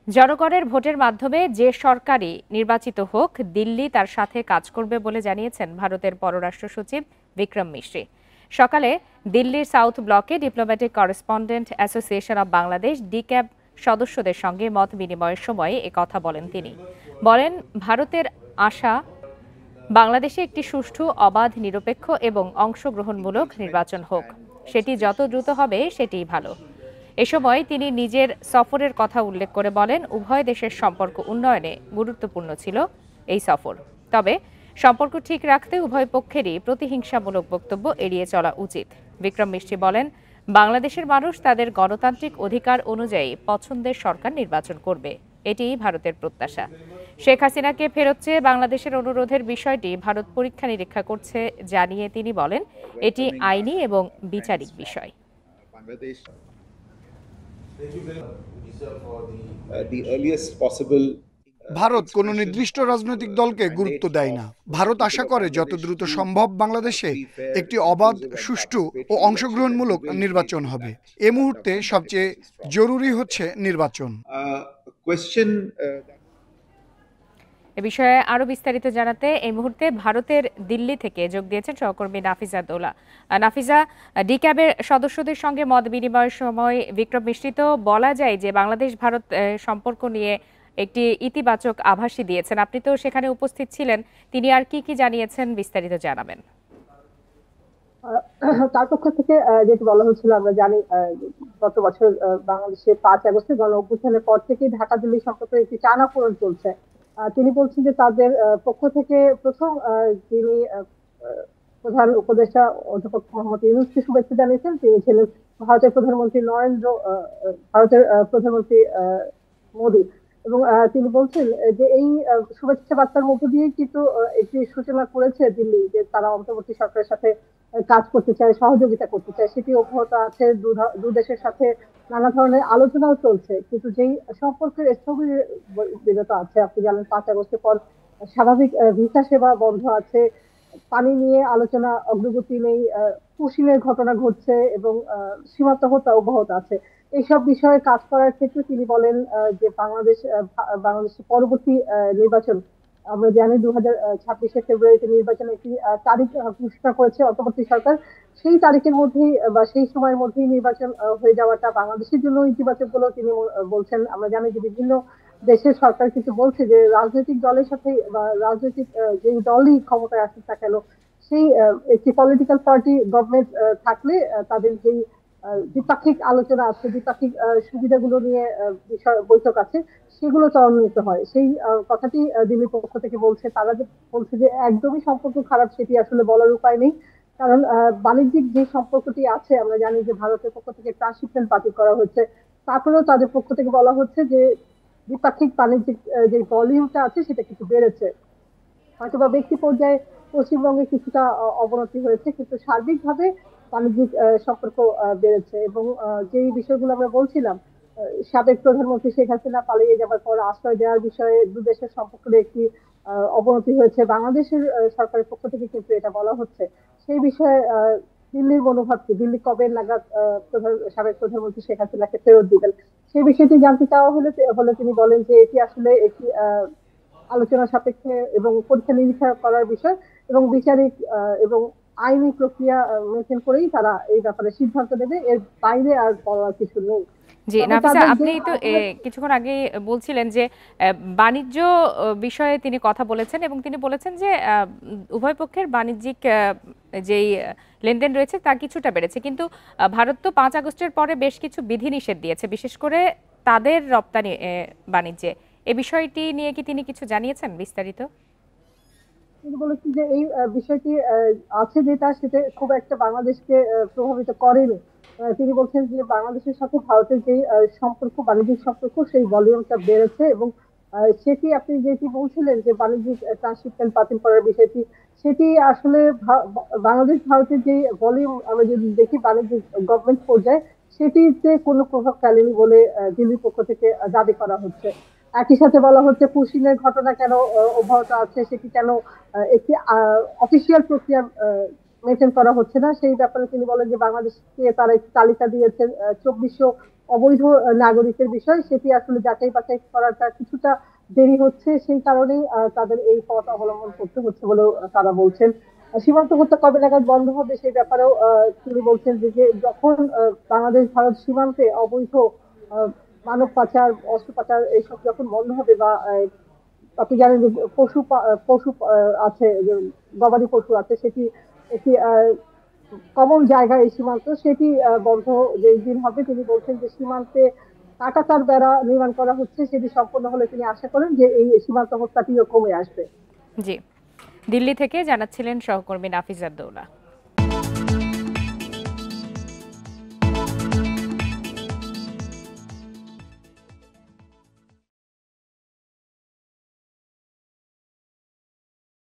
জনগণের ভোটের মাধ্যমে যে সরকারই নির্বাচিত হোক, দিল্লি তার সাথে কাজ করবে বলে জানিয়েছেন ভারতের পররাষ্ট্র সচিব বিক্রম মিশ্রি। সকালে দিল্লির সাউথ ব্লকে diplomatic correspondent association of Bangladesh DCAB সদস্যদের সঙ্গে মত বিনিময়ের সময় কথা বলেন তিনি। বলেন, ভারতের আশা বাংলাদেশে একটি সুষ্ঠু, অবাধ, নিরপেক্ষ এবং অংশগ্রহণমূলক নির্বাচন হোক। সেটি যত দ্রুত হবে সেটিই ভালো। এ সময় তিনি নিজের সফরের কথা উল্লেখ করে বলেন, উভয় দেশের সম্পর্ক উন্নয়নে গুরুত্বপূর্ণ ছিল এই সফর। তবে সম্পর্ক ঠিক রাখতে উভয় পক্ষেরই প্রতিহিংসামূলক বক্তব্য এড়িয়ে চলা উচিত। বিক্রম মিশ্রি বলেন, বাংলাদেশের মানুষ তাদের গণতান্ত্রিক অধিকার অনুযায়ী পছন্দের সরকার নির্বাচন করবে, এটিই ভারতের প্রত্যাশা। শেখ হাসিনাকে ফেরত চেয়ে বাংলাদেশের অনুরোধের বিষয়টি ভারত পরীক্ষা নিরীক্ষা করছে জানিয়ে তিনি বলেন, এটি আইনি এবং বিচারিক বিষয়। ভারত কোনো নির্দিষ্ট রাজনৈতিক দলকে গুরুত্ব দেয় না। ভারত আশা করে যত দ্রুত সম্ভব বাংলাদেশে একটি অবাধ, সুষ্ঠু ও অংশগ্রহণমূলক নির্বাচন হবে। এ মুহূর্তে সবচেয়ে জরুরি হচ্ছে নির্বাচন। এ বিষয়ে আরো বিস্তারিত জানাতে এই মুহূর্তে ভারতের দিল্লি থেকে যোগ দিয়েছেন সহকর্মী নাফিজা দৌলা। নাফিজা, ডিক্যাবের সদস্যদের সঙ্গে মত বিনিময়ের সময় বিক্রম মিশ্রি তো বলা যায় যে বাংলাদেশ ভারত সম্পর্ক নিয়ে একটি ইতিবাচক আভাসই দিয়েছেন। আপনি তো সেখানে উপস্থিত ছিলেন, তিনি আর কি কি জানিয়েছেন বিস্তারিত জানাবেন। তার পক্ষ থেকে যেটি বলা হচ্ছিল, আমরা জানি গত বছর বাংলাদেশে 5 আগস্টে গণ অভ্যুত্থানের পর থেকেই ঢাকা দিল্লি সম্পর্কে একটি টানাপোড়েন চলছে। তিনি বলছেন যে তাদের পক্ষ থেকে প্রথম যিনি প্রধান উপদেষ্টা অধ্যাপক মোহাম্মদ ইউনূসকে শুভেচ্ছা জানিয়েছেন, তিনি ছিলেন ভারতের প্রধানমন্ত্রী ভারতের প্রধানমন্ত্রী মোদী। এবং তিনি বলছেন যে এই শুভেচ্ছা বার্তার মধ্য দিয়ে কিন্তু একটি সূচনা করেছে দিল্লি, যে তারা অন্তর্বর্তী সরকারের সাথে কাজ করতে চায়, সহযোগিতা করতে চায়। সেটি অব্যাহত আছে। দু দেশের সাথে নানা ধরনের আলোচনাও চলছে, কিন্তু যেই সম্পর্কের স্থবিরতা আছে, আপনি জানেন 5 আগস্টের পর স্বাভাবিক ভিসা সেবা বন্ধ আছে, পানি নিয়ে আলোচনা অগ্রগতি নেই, কুশিনের ঘটনা ঘটছে এবং সীমান্ত হত্যা অব্যাহত আছে। এইসব বিষয়ে কাজ করার ক্ষেত্রে তিনি বলেন যে বাংলাদেশের পরবর্তী নির্বাচন, আমরা জানি 2026 ফেব্রুয়ারিতে নির্বাচনের একটি তারিখ ঘোষণা করেছে অন্তর্বর্তী সরকার। সেই তারিখের মধ্যেই বা সেই সময়ের মধ্যেই নির্বাচন হয়ে যাওয়াটা বাংলাদেশের জন্য ইতিবাচক বলেও তিনি বলছেন। আমরা জানি যে বিভিন্ন দেশের সরকার কিন্তু বলছে যে রাজনৈতিক দলের সাথে বা রাজনৈতিক যেই দলই ক্ষমতায় আসুক না কেন, সেই একটি পলিটিক্যাল পার্টি গভর্নমেন্ট থাকলে তাদের যেই দ্বিপাক্ষিক আলোচনা আছে, দ্বিপাক্ষিক সুবিধাগুলো নিয়ে বিষয় বৈঠক আছে, সেগুলো ত্বরান্বিত হয়। সেই কথাটি দিল্লির পক্ষ থেকে বলছে। তারা যে বলছে যে একদমই সম্পর্ক খারাপ, সেটি আসলে বলার উপায় নেই। কারণ বাণিজ্যিক যে সম্পর্কটি আছে, আমরা জানি যে ভারতের পক্ষ থেকে ট্রান্সশিপমেন্ট বাতিল করা হচ্ছে, তারপরেও তাদের পক্ষ থেকে বলা হচ্ছে যে দ্বিপাক্ষিক বাণিজ্যিক যে ভলিউমটা আছে সেটা কিছু বেড়েছে। হয়তোবা ব্যক্তি পর্যায়ে পশ্চিমবঙ্গে কিছুটা অবনতি হয়েছে, কিন্তু সার্বিকভাবে বাণিজ্যিক সম্পর্ক বেড়েছে। এবং যেই বিষয়গুলো আমরা বলছিলাম, সাবেক প্রধানমন্ত্রী শেখ হাসিনা পালিয়ে যাবার পর আশ্রয় দেওয়ার বিষয়ে দু দেশের সম্পর্কের একটি অবনতি হয়েছে, বাংলাদেশের সরকারের পক্ষ থেকে কিন্তু এটা বলা হচ্ছে। সেই বিষয়ে দিল্লির মনোভাব কি, দিল্লি কবে নাগাদ সাবেক প্রধানমন্ত্রী শেখ হাসিনাকে ফেরত দিবেন, সেই বিষয়টি জানতে চাওয়া হলে তিনি বলেন যে এটি আসলে একটি আলোচনা সাপেক্ষে এবং পরীক্ষা নিরীক্ষা করার বিষয়, এবং বিচারিক এবং আইনি প্রক্রিয়া মেনটেন করেই তারা এই ব্যাপারে সিদ্ধান্ত নেবে। এর বাইরে আর বলার কিছু নেই। জি তবে নাফিসা, তাদের যে আপনি তো কিছুক্ষণ আগে বলছিলেন যে বাণিজ্য বিষয়ে তিনি কথা বলেছেন এবং তিনি বলেছেন যে উভয় পক্ষের বাণিজ্যিক যেই লেনদেন রয়েছে তা কিছুটা বেড়েছে, কিন্তু ভারত তো 5 আগস্টের পরে বেশ কিছু বিধিনিষেধ দিয়েছে, বিশেষ করে তাদের রপ্তানি বাণিজ্যে। এ বিষয়টি নিয়ে কি তিনি কিছু জানিয়েছেন বিস্তারিত? তিনি বলেছেন যে এই বিষয়টি আছে, যেটা সেটা খুব একটা বাংলাদেশকে প্রভাবিত করেনি। তিনি বলছেন যে বাংলাদেশের সাথে ভারতের যে সম্পর্ক, বাণিজ্যিক সম্পর্ক, সেই ভলিউমটা বেড়েছে। এবং সেটি আপনি যেটি বলছিলেন যে বাণিজ্যিক ট্রান্সশিপমেন্ট বাতিল করার বিষয়টি, সেটি আসলে বাংলাদেশ ভারতের যে ভলিউম আমরা যদি দেখি বাণিজ্যিক গভর্নমেন্ট পর্যায়ে, সেটিতে কোনো প্রভাব ফেলেনি বলে দিল্লির পক্ষ থেকে দাবি করা হচ্ছে। একই সাথে বলা হচ্ছে পুশিনের ঘটনা কেন অব্যাহত আছে, সেটি কেন একটি অফিসিয়াল প্রক্রিয়া মেনটেন করা হচ্ছে না, সেই ব্যাপারে তিনি বলেন যে বাংলাদেশকে তারা একটি তালিকা দিয়েছে 2400 অবৈধ নাগরিকের বিষয়, সেটি আসলে যাচাই বাছাই করাটা কিছুটা দেরি হচ্ছে। সেই কারণেই তাদের এই পথ অবলম্বন করতে হচ্ছে বলেও তারা বলছেন। সীমান্ত হত্যা কবে নাগাদ বন্ধ হবে সেই ব্যাপারেও তিনি বলছেন যে যখন বাংলাদেশ ভারত সীমান্তে অবৈধ আহ, মানব পাচার, অস্ত্র পাচার এইসব যখন বন্ধ হবে, বা আপনি জানেন যে পশু আছে, যে গবাদি পশু আছে, সেটি একটি কমন জায়গা এই সীমান্ত, সেটি বন্ধ যেই দিন হবে, তিনি বলছেন যে সীমান্তে কাঁটাতার বেড়া নির্মাণ করা হচ্ছে, সেটি সম্পন্ন হলে তিনি আশা করেন যে এই সীমান্ত হত্যাটিও কমে আসবে। জি, দিল্লি থেকে জানাচ্ছিলেন সহকর্মী নাফিজা দৌলা।